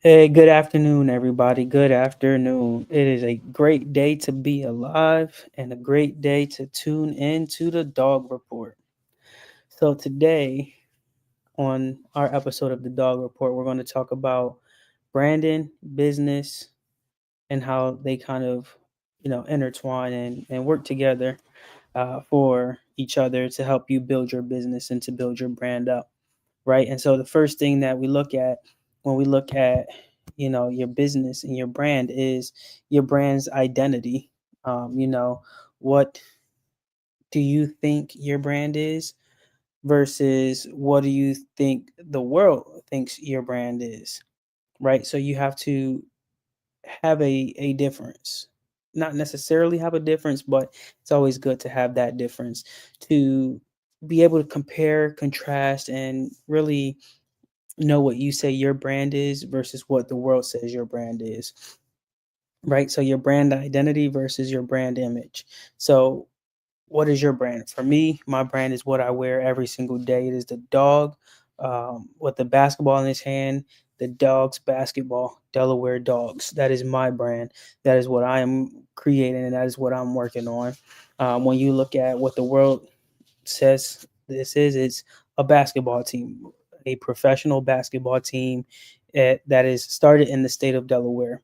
Hey, good afternoon, everybody. Good afternoon. It is a great day to be alive and a great day to tune in to the Dog Report. So, today on our episode of the Dog Report, we're going to talk about branding, business, and how they kind of, intertwine and work together for each other to help you build your business and to build your brand up, right? And so the first thing that we look at when we look at your business and your brand is your brand's identity. What do you think your brand is versus what do you think the world thinks your brand is, right? So you have to have a difference, not necessarily have a difference, but it's always good to have that difference to be able to compare, contrast, and really know what you say your brand is versus what the world says your brand is, right? So your brand identity versus your brand image. So what is your brand? For me, my brand is what I wear every single day. It is the dog with the basketball in his hand, the dogs basketball, Delaware Dogs. That is my brand. That is what I am creating, and that is what I'm working on. When you look at what the world says this is, it's a basketball team, a professional basketball team that is started in the state of Delaware.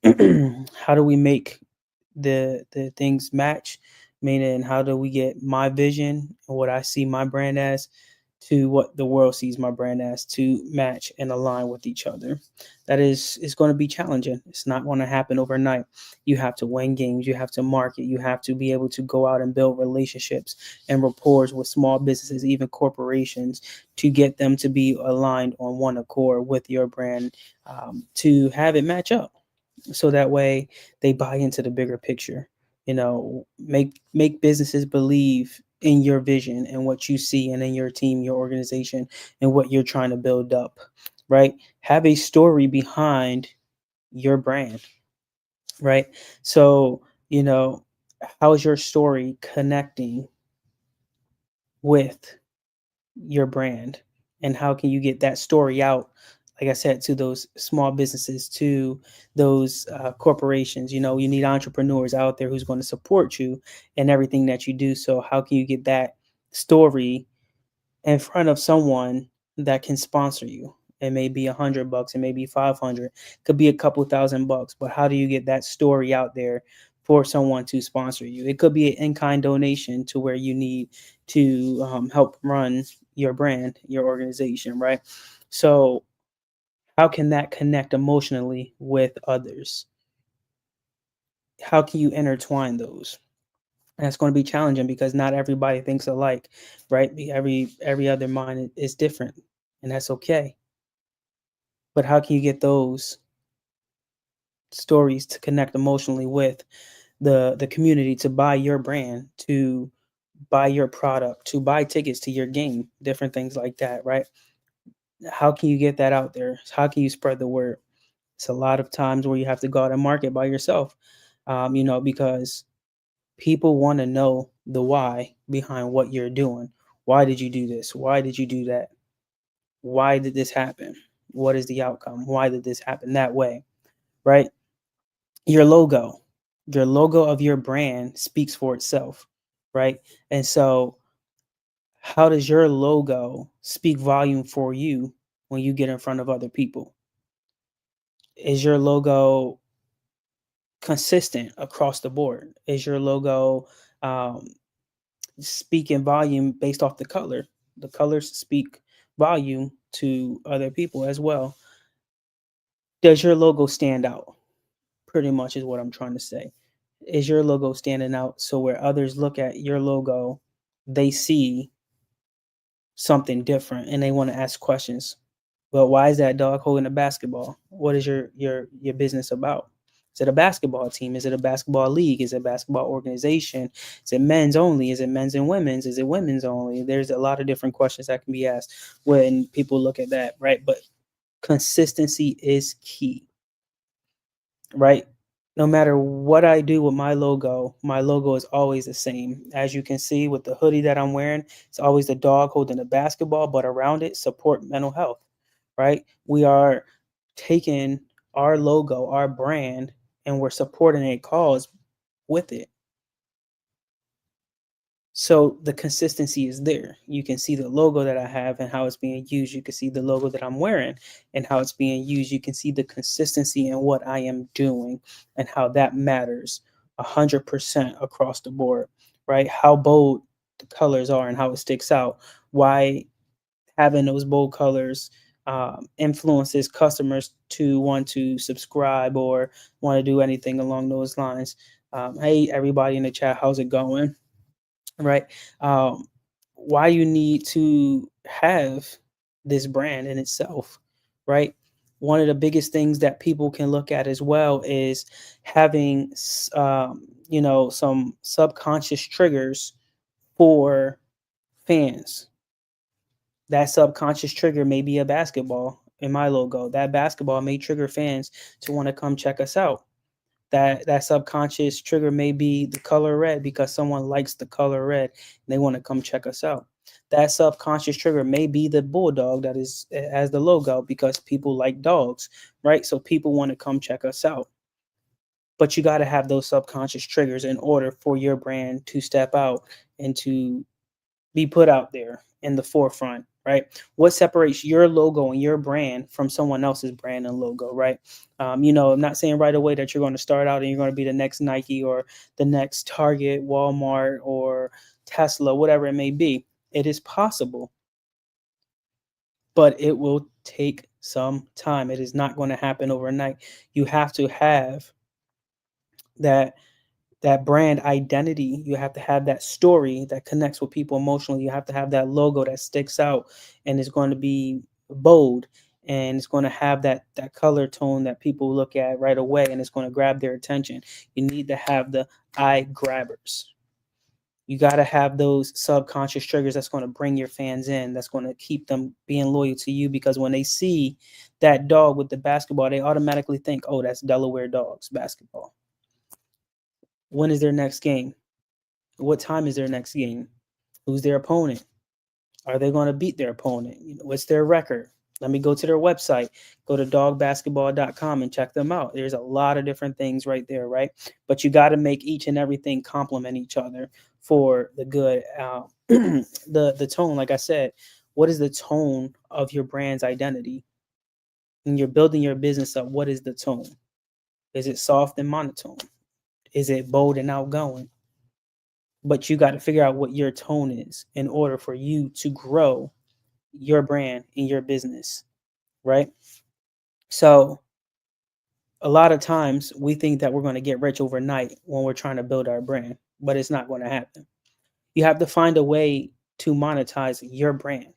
How do we make the things match? Meaning, how do we get my vision and what I see my brand as to what the world sees my brand as to match and align with each other? That is going to be challenging. It's not going to happen overnight. You have to win games. You have to market. You have to be able to go out and build relationships and rapport with small businesses, even corporations, to get them to be aligned on one accord with your brand, to have it match up so that way they buy into the bigger picture. Make businesses believe in your vision and what you see and in your team, your organization, and what you're trying to build up, right? Have a story behind your brand, right? So, how is your story connecting with your brand, and how can you get that story out, like I said, to those small businesses, to those corporations? You need entrepreneurs out there who's going to support you in everything that you do. So how can you get that story in front of someone that can sponsor you? It may be $100, it may be 500, could be a couple $1,000, but how do you get that story out there for someone to sponsor you? It could be an in-kind donation to where you need to help run your brand, your organization, right? So how can that connect emotionally with others? How can you intertwine those? And that's going to be challenging because not everybody thinks alike, right? Every other mind is different, and that's okay. But how can you get those stories to connect emotionally with the community, to buy your brand, to buy your product, to buy tickets to your game, different things like that, right? How can you get that out there? How can you spread the word? It's a lot of times where you have to go out and market by yourself, because people want to know the why behind what you're doing. Why did you do this? Why did you do that? Why did this happen? What is the outcome? Why did this happen that way? Right? Your logo, your logo of your brand speaks for itself, right? And so, how does your logo speak volume for you when you get in front of other people? Is your logo consistent across the board? Is your logo um, speaking volume based off the color? The colors speak volume to other people as well. Does your logo stand out? Pretty much is what I'm trying to say. Is your logo standing out so where others look at your logo, they see something different and they want to ask questions? Well, why is that dog holding a basketball? What is your business about? Is it a basketball team? Is it a basketball league? Is it a basketball organization? Is it men's only? Is it men's and women's? Is it women's only? There's a lot of different questions that can be asked when people look at that, right? But consistency is key, right? No matter what I do with my logo is always the same. As you can see with the hoodie that I'm wearing, it's always the dog holding a basketball, but around it, support mental health, right? We are taking our logo, our brand, and we're supporting a cause with it. So the consistency is there. You can see the logo that I have and how it's being used. You can see the logo that I'm wearing and how it's being used. You can see the consistency in what I am doing and how that matters 100% across the board, right? How bold the colors are and how it sticks out. Why having those bold colors influences customers to want to subscribe or want to do anything along those lines. Hey, everybody in the chat, how's it going? Right? Um, why you need to have this brand in itself, right? One of the biggest things that people can look at as well is having, some subconscious triggers for fans. That subconscious trigger may be a basketball in my logo. That basketball may trigger fans to want to come check us out. That subconscious trigger may be the color red because someone likes the color red and they want to come check us out. That subconscious trigger may be the bulldog that is as the logo because people like dogs, right? So people want to come check us out. But you got to have those subconscious triggers in order for your brand to step out and to be put out there in the forefront, right? What separates your logo and your brand from someone else's brand and logo, right? I'm not saying right away that you're going to start out and you're going to be the next Nike or the next Target, Walmart, or Tesla, whatever it may be. It is possible, but it will take some time. It is not going to happen overnight. You have to have that brand identity. You have to have that story that connects with people emotionally. You have to have that logo that sticks out and is going to be bold, and it's going to have that color tone that people look at right away and it's going to grab their attention. You need to have the eye grabbers. You got to have those subconscious triggers that's going to bring your fans in, that's going to keep them being loyal to you, because when they see that dog with the basketball, they automatically think, oh, that's Delaware Dogs basketball. When is their next game? What time is their next game? Who's their opponent? Are they going to beat their opponent? What's their record? Let me go to their website. Go to dogbasketball.com and check them out. There's a lot of different things right there, right? But you got to make each and everything complement each other for the good. The tone, like I said, what is the tone of your brand's identity? When you're building your business up, what is the tone? Is it soft and monotone? Is it bold and outgoing? But you got to figure out what your tone is in order for you to grow your brand in your business, right? So a lot of times we think that we're going to get rich overnight when we're trying to build our brand, but it's not going to happen. You have to find a way to monetize your brand.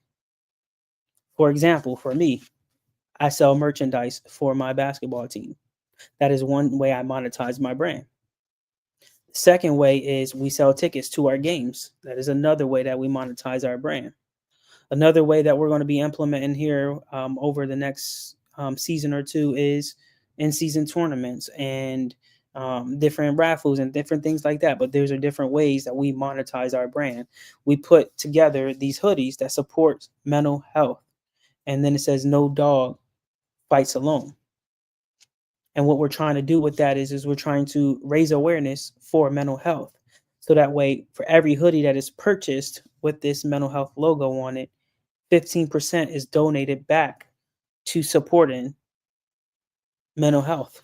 For example, for me, I sell merchandise for my basketball team. That is one way I monetize my brand. Second way is we sell tickets to our games. That is another way that we monetize our brand. Another way that we're going to be implementing here over the next season or two is in-season tournaments and different raffles and different things like that. But those are different ways that we monetize our brand. We put together these hoodies that support mental health, and then it says "No dog fights alone." And what we're trying to do with that is we're trying to raise awareness for mental health. So that way, for every hoodie that is purchased with this mental health logo on it, 15% is donated back to supporting mental health.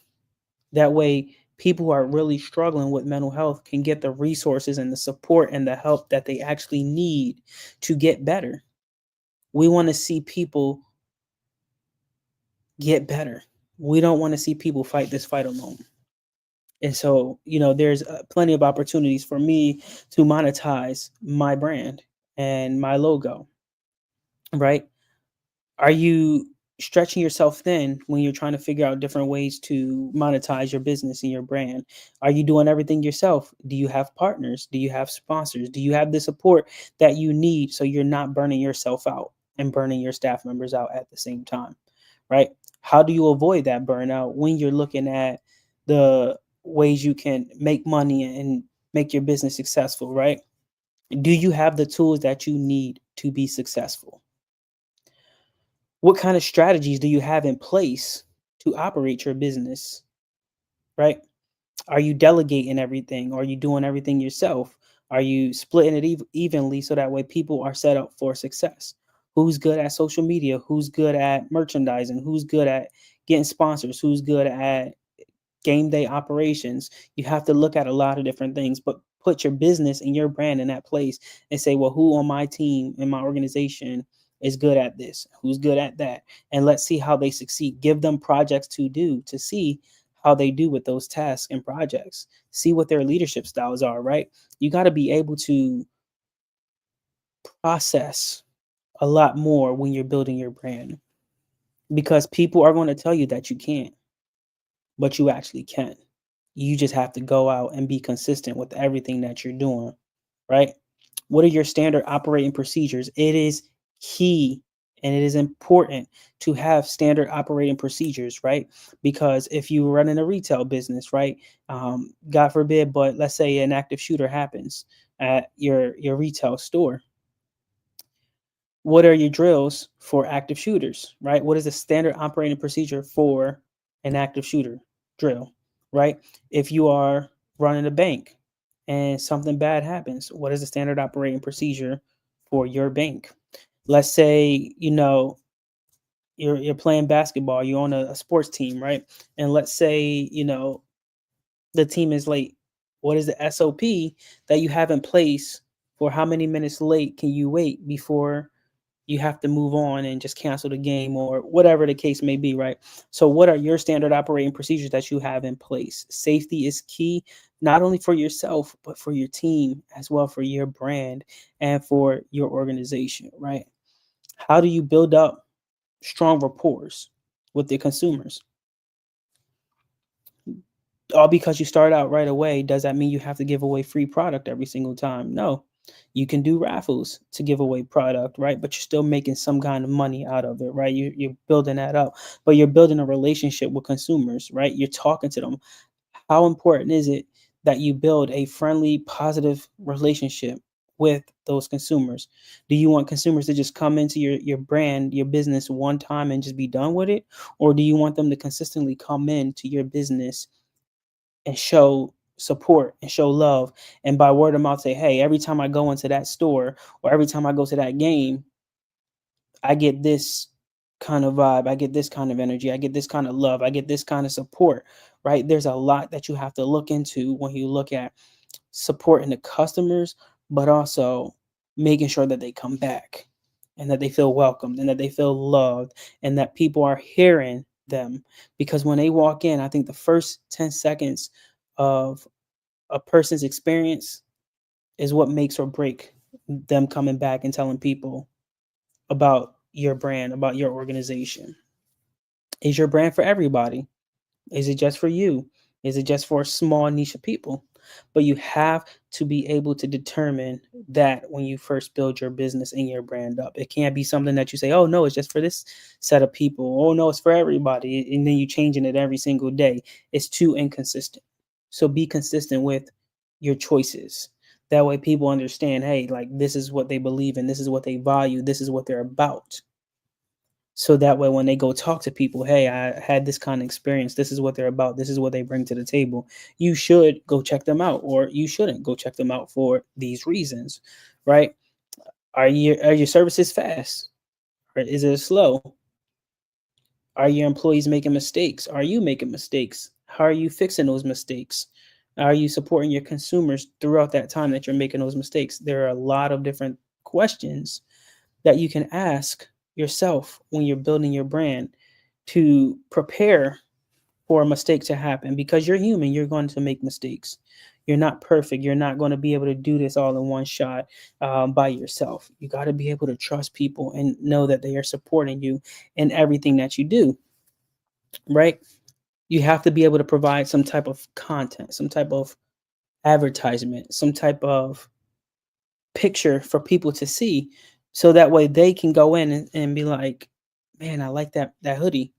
That way, people who are really struggling with mental health can get the resources and the support and the help that they actually need to get better. We want to see people get better. We don't want to see people fight this fight alone. And so, there's plenty of opportunities for me to monetize my brand and my logo, right? Are you stretching yourself thin when you're trying to figure out different ways to monetize your business and your brand? Are you doing everything yourself? Do you have partners? Do you have sponsors? Do you have the support that you need so you're not burning yourself out and burning your staff members out at the same time, right? How do you avoid that burnout when you're looking at the ways you can make money and make your business successful, right? Do you have the tools that you need to be successful? What kind of strategies do you have in place to operate your business, right? Are you delegating everything? Are you doing everything yourself? Are you splitting it evenly so that way people are set up for success? Who's good at social media? Who's good at merchandising? Who's good at getting sponsors? Who's good at game day operations? You have to look at a lot of different things, but put your business and your brand in that place and say, well, who on my team in my organization is good at this? Who's good at that? And let's see how they succeed. Give them projects to do to see how they do with those tasks and projects. See what their leadership styles are, right? You got to be able to process a lot more when you're building your brand because people are going to tell you that you can't, but you actually can. You just have to go out and be consistent with everything that you're doing, right? What are your standard operating procedures? It is key and it is important to have standard operating procedures, right? Because if you run in a retail business, right, God forbid, but let's say an active shooter happens at your retail store. What are your drills for active shooters, right? What is the standard operating procedure for an active shooter drill, right? If you are running a bank and something bad happens, what is the standard operating procedure for your bank? Let's say, you're playing basketball, you're on a sports team, right? And let's say, the team is late. What is the SOP that you have in place for how many minutes late can you wait before you have to move on and just cancel the game or whatever the case may be, right? So, what are your standard operating procedures that you have in place? Safety is key, not only for yourself, but for your team as well, for your brand and for your organization, right? How do you build up strong rapport with the consumers? All because you start out right away, does that mean you have to give away free product every single time? No. You can do raffles to give away product, right? But you're still making some kind of money out of it, right? You're building that up, but you're building a relationship with consumers, right? You're talking to them. How important is it that you build a friendly, positive relationship with those consumers? Do you want consumers to just come into your brand, your business one time and just be done with it? Or do you want them to consistently come into your business and show support and show love and by word of mouth say, hey, every time I go into that store or every time I go to that game, I get this kind of vibe, I get this kind of energy, I get this kind of love, I get this kind of support, right? There's a lot that you have to look into when you look at supporting the customers, but also making sure that they come back and that they feel welcomed and that they feel loved and that people are hearing them. Because when they walk in, I think the first 10 seconds of a person's experience is what makes or break them coming back and telling people about your brand, about your organization. Is your brand for everybody? Is it just for you? Is it just for a small niche of people? But you have to be able to determine that when you first build your business and your brand up. It can't be something that you say, oh, no, it's just for this set of people. Oh, no, it's for everybody. And then you changing it every single day. It's too inconsistent. So be consistent with your choices. That way people understand, hey, like this is what they believe in. This is what they value. This is what they're about. So that way, when they go talk to people, hey, I had this kind of experience. This is what they're about. This is what they bring to the table. You should go check them out, or you shouldn't go check them out for these reasons, right? Are your services fast, or is it slow? Are your employees making mistakes? Are you making mistakes? How are you fixing those mistakes? Are you supporting your consumers throughout that time that you're making those mistakes? There are a lot of different questions that you can ask yourself when you're building your brand to prepare for a mistake to happen because you're human, you're going to make mistakes. You're not perfect. You're not going to be able to do this all in one shot by yourself. You got to be able to trust people and know that they are supporting you in everything that you do, right? You have to be able to provide some type of content, some type of advertisement, some type of picture for people to see so that way they can go in and be like, man, I like that hoodie.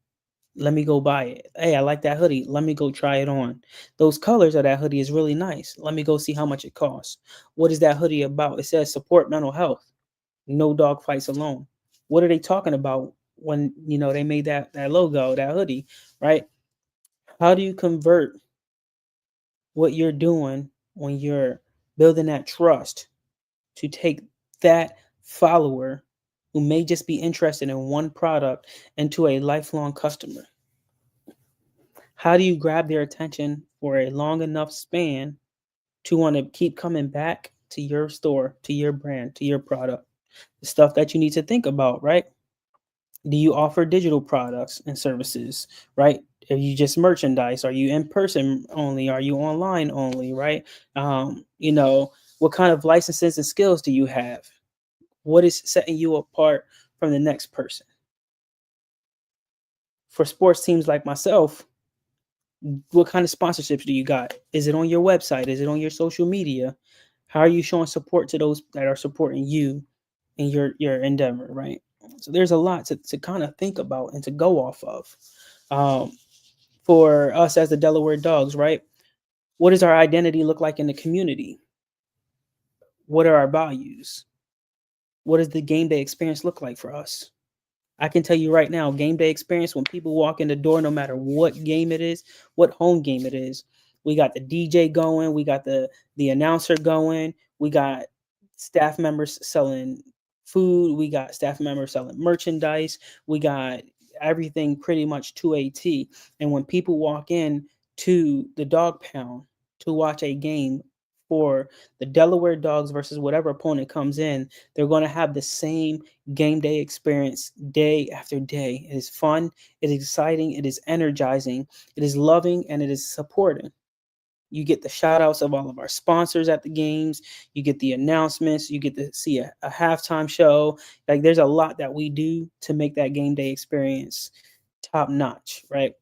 Let me go buy it. Hey, I like that hoodie. Let me go try it on. Those colors of that hoodie is really nice. Let me go see how much it costs. What is that hoodie about? It says support mental health. No dog fights alone. What are they talking about when they made that logo, that hoodie, right? How do you convert what you're doing when you're building that trust to take that follower who may just be interested in one product into a lifelong customer? How do you grab their attention for a long enough span to want to keep coming back to your store, to your brand, to your product? The stuff that you need to think about, right? Do you offer digital products and services, right? Are you just merchandise? Are you in person only? Are you online only, right? What kind of licenses and skills do you have? What is setting you apart from the next person? For sports teams like myself, what kind of sponsorships do you got? Is it on your website? Is it on your social media? How are you showing support to those that are supporting you in your endeavor, right? So there's a lot to kind of think about and to go off of. Um, for us as the Delaware Dogs, right? What does our identity look like in the community? What are our values? What does the game day experience look like for us? I can tell you right now, game day experience, when people walk in the door, no matter what game it is, what home game it is, we got the DJ going, we got the announcer going, we got staff members selling food, we got staff members selling merchandise, we got everything pretty much to a T. And when people walk in to the dog pound to watch a game for the Delaware Dogs versus whatever opponent comes in, they're going to have the same game day experience day after day. It is fun, it is exciting, it is energizing, it is loving, and it is supporting. You get the shout outs of all of our sponsors at the games, you get the announcements, you get to see a halftime show. Like, there's a lot that we do to make that game day experience top notch, right?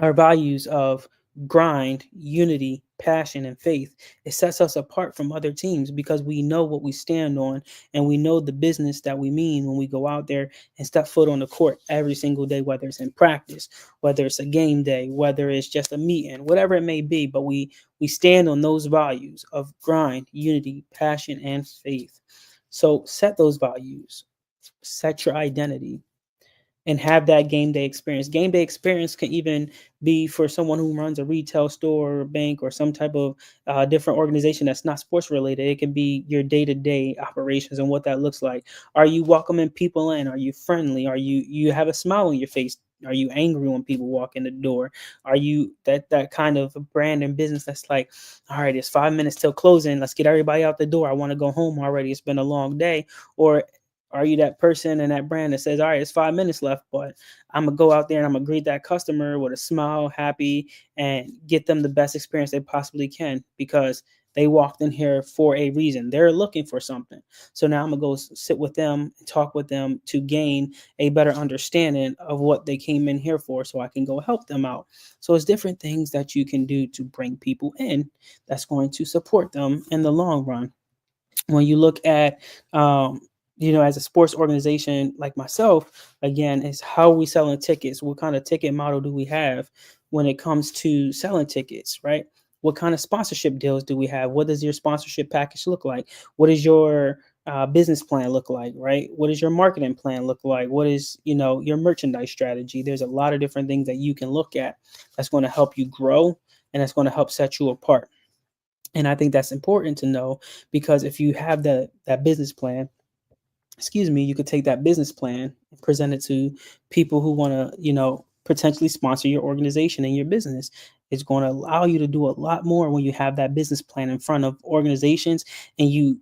Our values of grind, unity, passion, and faith, it sets us apart from other teams because we know what we stand on, and we know the business that we mean when we go out there and step foot on the court every single day, whether it's in practice, whether it's a game day, whether it's just a meeting, whatever it may be. But we stand on those values of grind, unity, passion, and faith. So set those values, set your identity, and have that game day experience. Game day experience can even be for someone who runs a retail store or bank or some type of different organization that's not sports related. It can be your day to day operations and what that looks like. Are you welcoming people in? Are you friendly? Are you have a smile on your face? Are you angry when people walk in the door? Are you that kind of brand and business that's like, all right, it's 5 minutes till closing. Let's get everybody out the door. I want to go home already. It's been a long day. Or are you that person and that brand that says, all right, it's 5 minutes left, but I'm gonna go out there and I'm gonna greet that customer with a smile, happy, and get them the best experience they possibly can because they walked in here for a reason. They're looking for something. So now I'm gonna go sit with them and talk with them to gain a better understanding of what they came in here for so I can go help them out. So it's different things that you can do to bring people in that's going to support them in the long run. When you look at as a sports organization like myself, again, is how are we selling tickets? What kind of ticket model do we have when it comes to selling tickets, right? What kind of sponsorship deals do we have? What does your sponsorship package look like? What does your business plan look like, right? What does your marketing plan look like? What is, your merchandise strategy? There's a lot of different things that you can look at that's going to help you grow and that's going to help set you apart. And I think that's important to know because if you have that business plan, excuse me, you could take that business plan and present it to people who want to, potentially sponsor your organization and your business. It's going to allow you to do a lot more when you have that business plan in front of organizations and you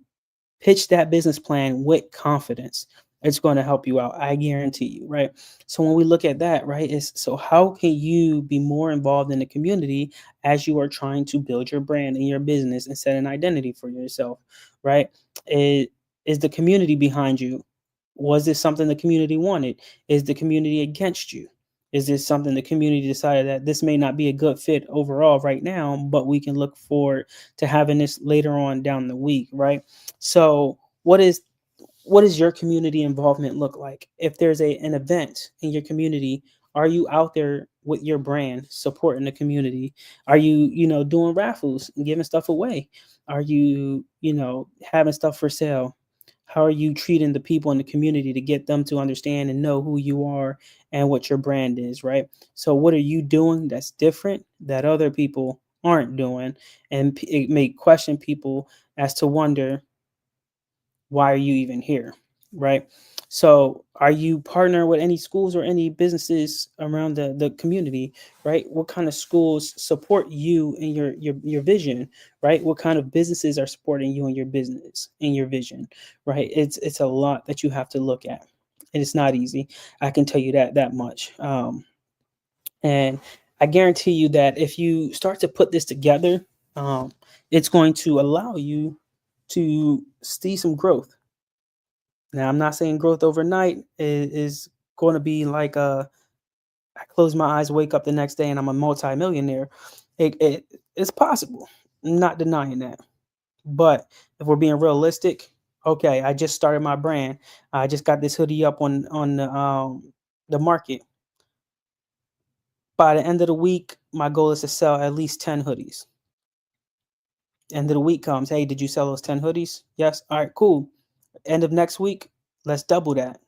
pitch that business plan with confidence. It's going to help you out. I guarantee you, right? So when we look at that, right, is so how can you be more involved in the community as you are trying to build your brand and your business and set an identity for yourself, right? It is the community behind you. Was this something the community wanted? Is the community against you? Is this something the community decided that this may not be a good fit overall right now, but we can look forward to having this later on down the week, right? So what is your community involvement look like? If there's an event in your community, are you out there with your brand supporting the community? Are you, doing raffles and giving stuff away? Are you, having stuff for sale? How are you treating the people in the community to get them to understand and know who you are and what your brand is, right? So what are you doing that's different that other people aren't doing? And it may question people as to wonder, why are you even here, right? So are you partnering with any schools or any businesses around the community, right? What kind of schools support you in your vision, right? What kind of businesses are supporting you in your business, in your vision, right? It's a lot that you have to look at, and it's not easy. I can tell you that much. And I guarantee you that if you start to put this together, um, it's going to allow you to see some growth. Now, I'm not saying growth overnight is going to be like I close my eyes, wake up the next day, and I'm a multimillionaire. It's possible. I'm not denying that. But if we're being realistic, okay, I just started my brand. I just got this hoodie up on the market. By the end of the week, my goal is to sell at least 10 hoodies. End of the week comes, hey, did you sell those 10 hoodies? Yes. All right, cool. End of next week, let's double that.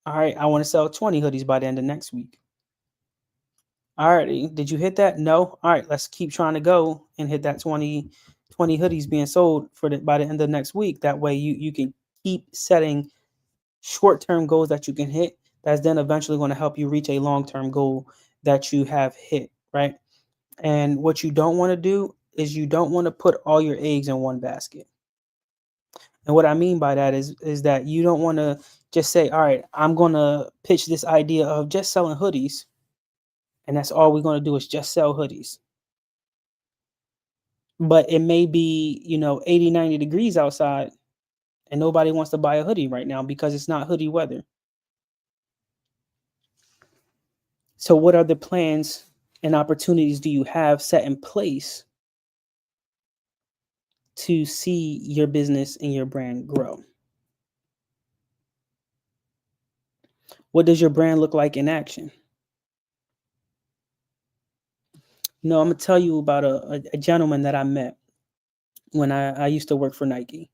All right, I want to sell 20 hoodies by the end of next week. All right, did you hit that? No. All right, let's keep trying to go and hit that 20 hoodies being sold by the end of next week. That way you can keep setting short-term goals that you can hit. That's then eventually going to help you reach a long-term goal that you have hit, right? And what you don't want to do is you don't want to put all your eggs in one basket. And what I mean by that is that you don't want to just say, all right, I'm going to pitch this idea of just selling hoodies, and that's all we're going to do is just sell hoodies. But it may be, 80, 90 degrees outside, and nobody wants to buy a hoodie right now because it's not hoodie weather. So what other plans and opportunities do you have set in place to see your business and your brand grow? What does your brand look like in action? I'm gonna tell you about a gentleman that I met when I used to work for Nike.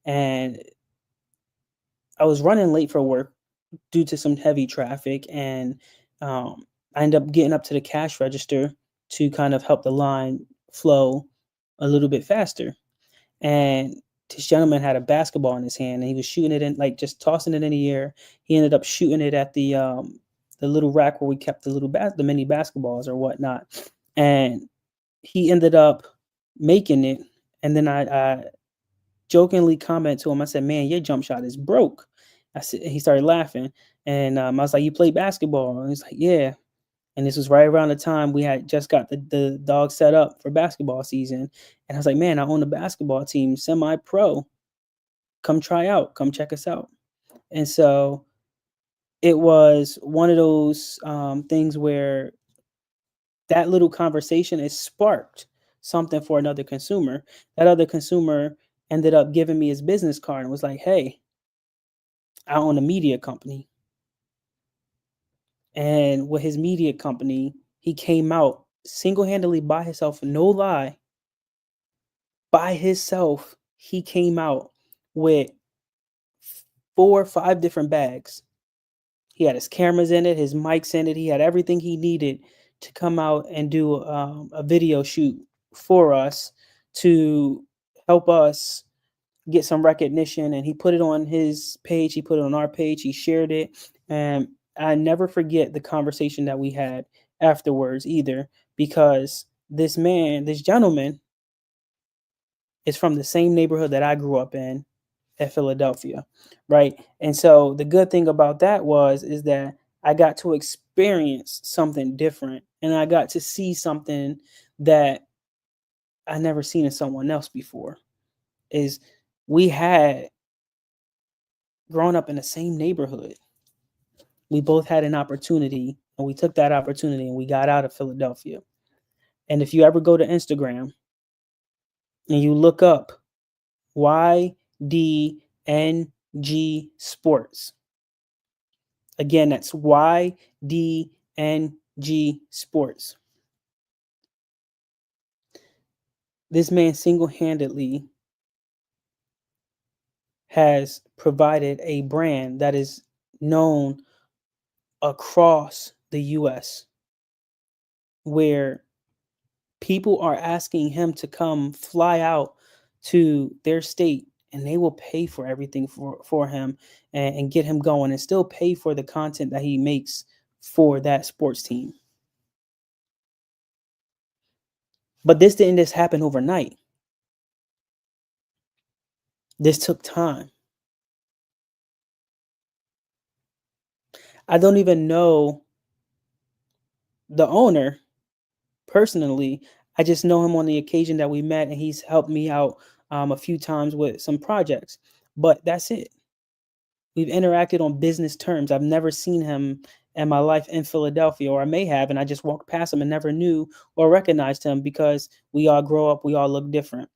And I was running late for work due to some heavy traffic, and I ended up getting up to the cash register to kind of help the line flow a little bit faster. And this gentleman had a basketball in his hand, and he was shooting it in, like just tossing it in the air. He ended up shooting it at the little rack where we kept the mini basketballs or whatnot, and he ended up making it. And then I jokingly comment to him. I said, "Man, your jump shot is broke." I said, he started laughing, and I was like, "You play basketball?" And he's like, "Yeah." And this was right around the time we had just got the dog set up for basketball season. And I was like, "Man, I own a basketball team, semi-pro. Come try out. Come check us out." And so it was one of those things where that little conversation has sparked something for another consumer. That other consumer ended up giving me his business card and was like, "Hey, I own a media company." And with his media company, he came out single-handedly by himself, no lie, by himself. He came out with 4 or 5 different bags. He had his cameras in it, his mics in it. He had everything he needed to come out and do a video shoot for us to help us get some recognition. And he put it on his page, he put it on our page, he shared it. And I never forget the conversation that we had afterwards either, because this gentleman is from the same neighborhood that I grew up in at Philadelphia, right? And so the good thing about that is that I got to experience something different, and I got to see something that I never seen in someone else before. Is we had grown up in the same neighborhood. We both had an opportunity, and we took that opportunity, and we got out of Philadelphia. And if you ever go to Instagram and you look up YDNG Sports, again, that's YDNG Sports. This man single handedly has provided a brand that is known across the US, where people are asking him to come fly out to their state, and they will pay for everything for him, and get him going, and still pay for the content that he makes for that sports team. But this didn't just happen overnight. This took time. I don't even know the owner personally. I just know him on the occasion that we met, and he's helped me out a few times with some projects. But that's it. We've interacted on business terms. I've never seen him in my life in Philadelphia, or I may have, and I just walked past him and never knew or recognized him, because we all grow up, we all look different,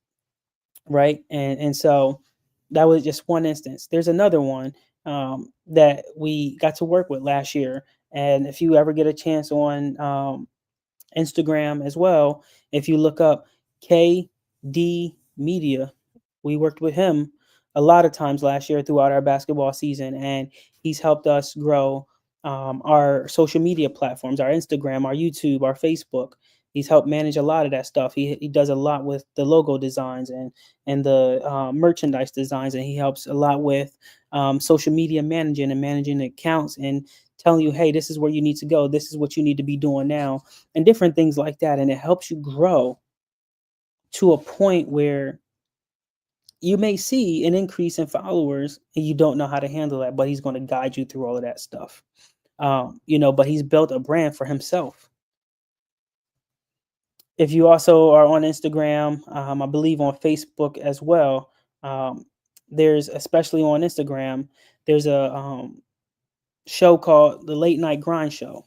right? And so that was just one instance. There's another one that we got to work with last year, and if you ever get a chance on Instagram as well, if you look up KD Media, we worked with him a lot of times last year throughout our basketball season, and he's helped us grow our social media platforms, our Instagram, our YouTube, our Facebook. He's helped manage a lot of that stuff. He does a lot with the logo designs and the merchandise designs, and he helps a lot with social media managing and managing accounts, and telling you, hey, this is where you need to go. This is what you need to be doing now, and different things like that. And it helps you grow to a point where you may see an increase in followers and you don't know how to handle that, but he's going to guide you through all of that stuff. But he's built a brand for himself. If you also are on Instagram, I believe on Facebook as well, there's, especially on Instagram, there's a show called The Late Night Grind Show.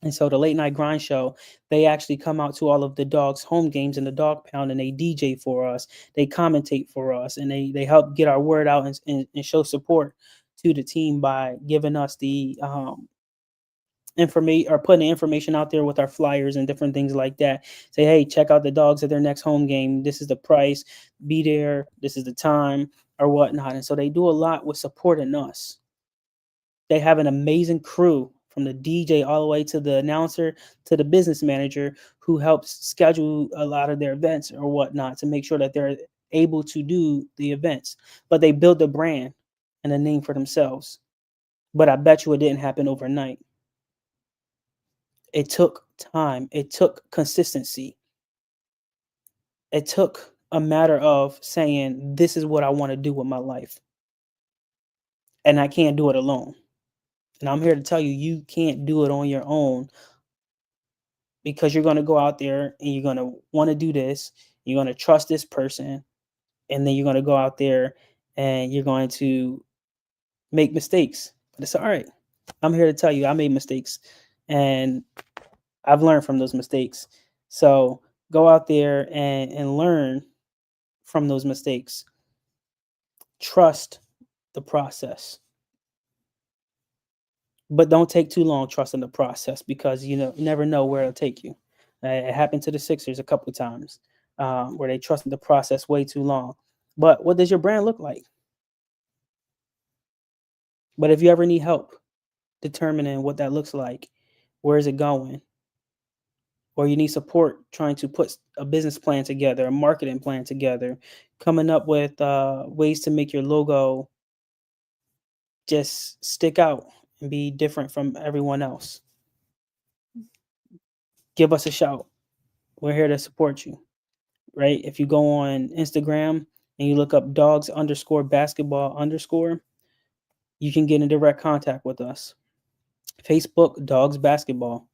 And so the Late Night Grind Show, they actually come out to all of the dogs' home games in the dog pound, and they DJ for us. They commentate for us, and they help get our word out, and show support to the team by giving us the information, or putting the information out there with our flyers and different things like that. Say, hey, check out the dogs at their next home game. This is the price. Be there. This is the time, or whatnot. And so they do a lot with supporting us. They have an amazing crew, from the DJ all the way to the announcer to the business manager, who helps schedule a lot of their events or whatnot, to make sure that they're able to do the events. But they build a brand and a name for themselves. But I bet you it didn't happen overnight. It took time. It took consistency. It took a matter of saying, this is what I want to do with my life, and I can't do it alone. And I'm here to tell you, you can't do it on your own, because you're going to go out there and you're going to want to do this. You're going to trust this person, and then you're going to go out there and you're going to make mistakes. But it's all right. I'm here to tell you, I made mistakes, and I've learned from those mistakes. So go out there and learn from those mistakes. Trust the process. But don't take too long trusting the process, because you never know where it'll take you. It happened to the Sixers a couple of times, where they trusted the process way too long. But what does your brand look like? But if you ever need help determining what that looks like, where is it going, or you need support trying to put a business plan together, a marketing plan together, coming up with ways to make your logo just stick out and be different from everyone else, give us a shout. We're here to support you, right? If you go on Instagram and you look up dogs underscore basketball underscore, you can get in direct contact with us. Facebook, dogs basketball.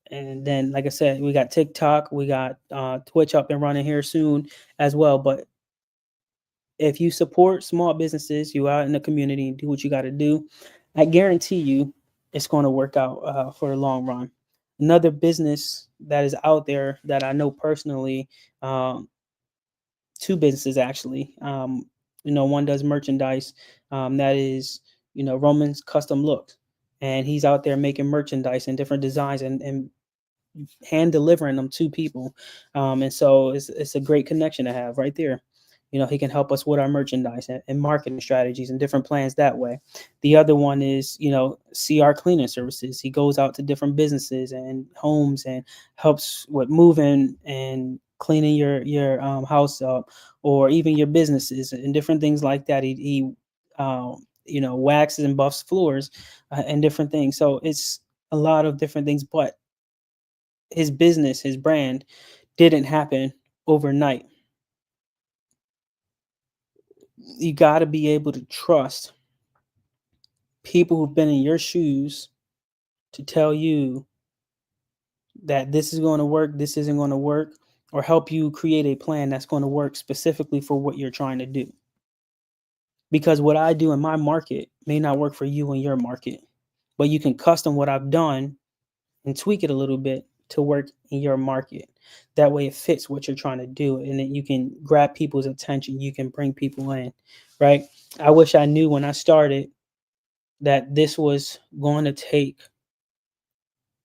And then, like I said, we got TikTok, we got Twitch up and running here soon as well. But if you support small businesses, you out in the community and do what you got to do, I guarantee you it's going to work out for the long run. Another business that is out there that I know personally, two businesses actually. One does merchandise, that is, Roman's Custom Looks, and he's out there making merchandise and different designs, and hand delivering them to people. And so it's a great connection to have right there. He can help us with our merchandise and marketing strategies and different plans that way. The other one is, CR Cleaning Services. He goes out to different businesses and homes and helps with moving and cleaning your house up, or even your businesses and different things like that. Waxes and buffs floors, and different things. So it's a lot of different things, but his business, his brand, didn't happen overnight. You got to be able to trust people who've been in your shoes to tell you that this is going to work, this isn't going to work, or help you create a plan that's going to work specifically for what you're trying to do. Because what I do in my market may not work for you in your market, but you can custom what I've done and tweak it a little bit to work in your market. That way it fits what you're trying to do, and then you can grab people's attention. You can bring people in, right? I wish I knew when I started that this was going to take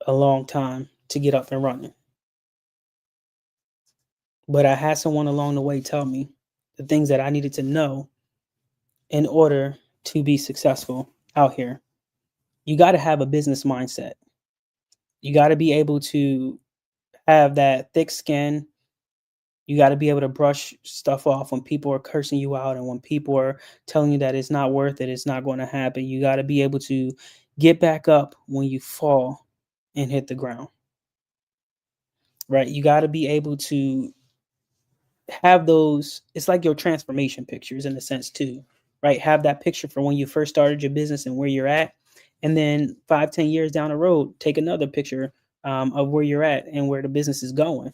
a long time to get up and running. But I had someone along the way tell me the things that I needed to know in order to be successful out here. You got to have a business mindset. You got to be able to have that thick skin. You got to be able to brush stuff off when people are cursing you out and when people are telling you that it's not worth it, it's not going to happen. You got to be able to get back up when you fall and hit the ground, right? You got to be able to have those. It's like your transformation pictures in a sense too, right? Have that picture for when you first started your business and where you're at. And then 5-10 years down the road, take another picture of where you're at and where the business is going.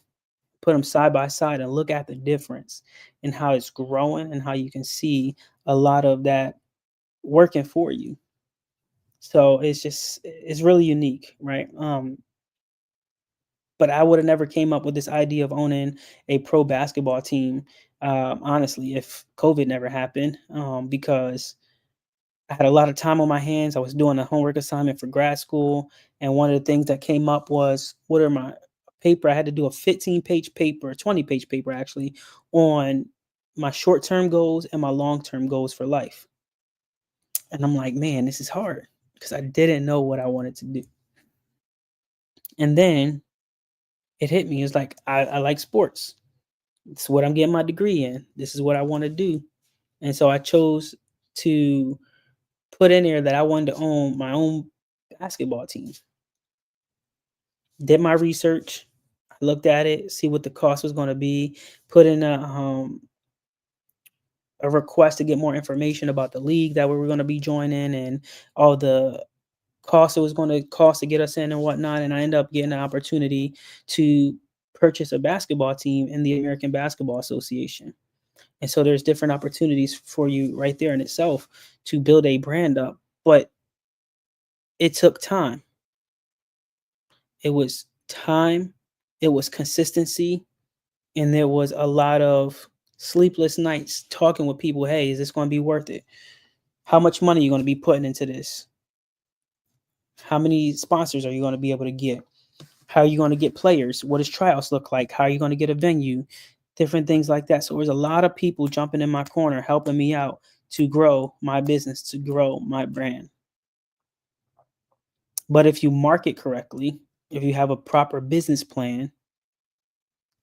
Put them side by side and look at the difference and how it's growing and how you can see a lot of that working for you. So it's really unique, right? But I would have never came up with this idea of owning a pro basketball team, honestly, if COVID never happened, because I had a lot of time on my hands. I was doing a homework assignment for grad school, and one of the things that came up was what are my paper. I had to do a 15-page paper, 20-page paper actually, on my short-term goals and my long-term goals for life. And I'm like, man, this is hard because I didn't know what I wanted to do. And then it hit me. It's like I like sports. It's what I'm getting my degree in. This is what I want to do. And so I chose to put in there that I wanted to own my own basketball team. Did my research, I looked at it, see what the cost was going to be, put in a request to get more information about the league that we were going to be joining and all the cost it was going to cost to get us in and whatnot. And I ended up getting an opportunity to purchase a basketball team in the American Basketball Association. And so there's different opportunities for you right there in itself to build a brand up. But it took time. It was time, it was consistency, and there was a lot of sleepless nights talking with people. Hey, is this going to be worth it? How much money are you going to be putting into this? How many sponsors are you going to be able to get? How are you going to get players? What does tryouts look like? How are you going to get a venue? Different things like that. So there's a lot of people jumping in my corner, helping me out to grow my business, to grow my brand. But if you market correctly, if you have a proper business plan,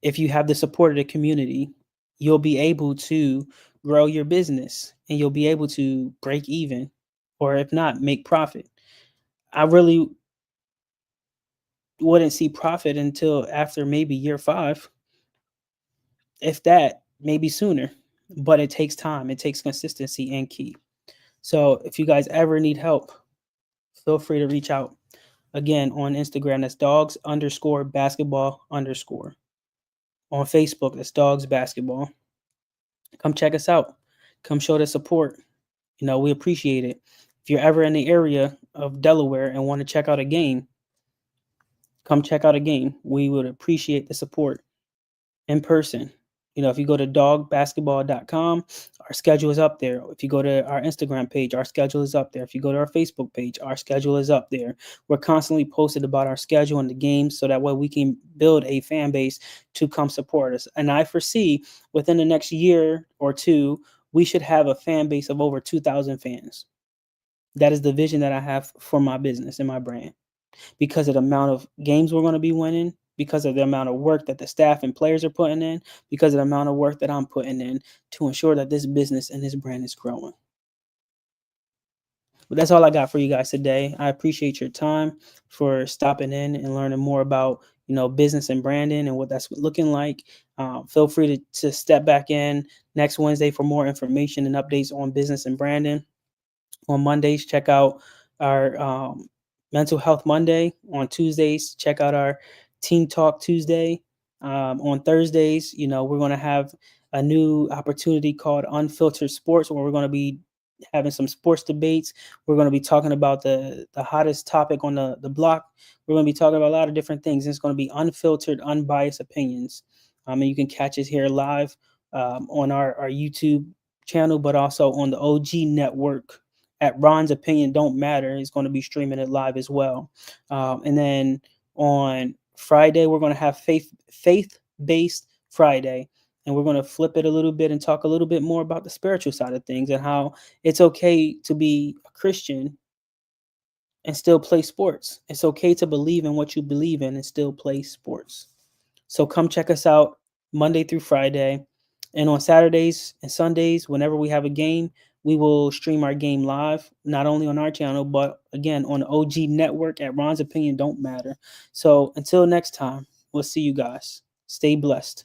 if you have the support of the community, you'll be able to grow your business and you'll be able to break even, or if not, make profit. I really wouldn't see profit until after maybe year 5, if that, maybe sooner. But it takes time, it takes consistency and keep. So if you guys ever need help, feel free to reach out. Again, on Instagram, that's dogs_basketball_. On Facebook, that's dogs basketball. Come check us out. Come show the support. We appreciate it. If you're ever in the area of Delaware and want to check out a game, come check out a game. We would appreciate the support in person. If you go to dogbasketball.com, our schedule is up there. If you go to our Instagram page, our schedule is up there. If you go to our Facebook page, our schedule is up there. We're constantly posted about our schedule and the games so that way we can build a fan base to come support us. And I foresee within the next year or two, we should have a fan base of over 2,000 fans. That is the vision that I have for my business and my brand because of the amount of games we're going to be winning, because of the amount of work that the staff and players are putting in, because of the amount of work that I'm putting in to ensure that this business and this brand is growing. But that's all I got for you guys today. I appreciate your time for stopping in and learning more about business and branding and what that's looking like. Feel free to step back in next Wednesday for more information and updates on business and branding. On Mondays, check out our Mental Health Monday. On Tuesdays, check out our Teen Talk Tuesday. On Thursdays, we're going to have a new opportunity called Unfiltered Sports, where we're going to be having some sports debates. We're going to be talking about the hottest topic on the block. We're going to be talking about a lot of different things. It's going to be unfiltered, unbiased opinions. And you can catch us here live on our YouTube channel, but also on the OG network at Ron's Opinion Don't Matter. He's going to be streaming it live as well. And then on Friday, we're going to have faith-based Friday. And we're going to flip it a little bit and talk a little bit more about the spiritual side of things and how it's okay to be a Christian and still play sports. It's okay to believe in what you believe in and still play sports. So come check us out Monday through Friday. And on Saturdays and Sundays, whenever we have a game, we will stream our game live, not only on our channel, but again, on the OG network at Ron's Opinion Don't Matter. So until next time, we'll see you guys. Stay blessed.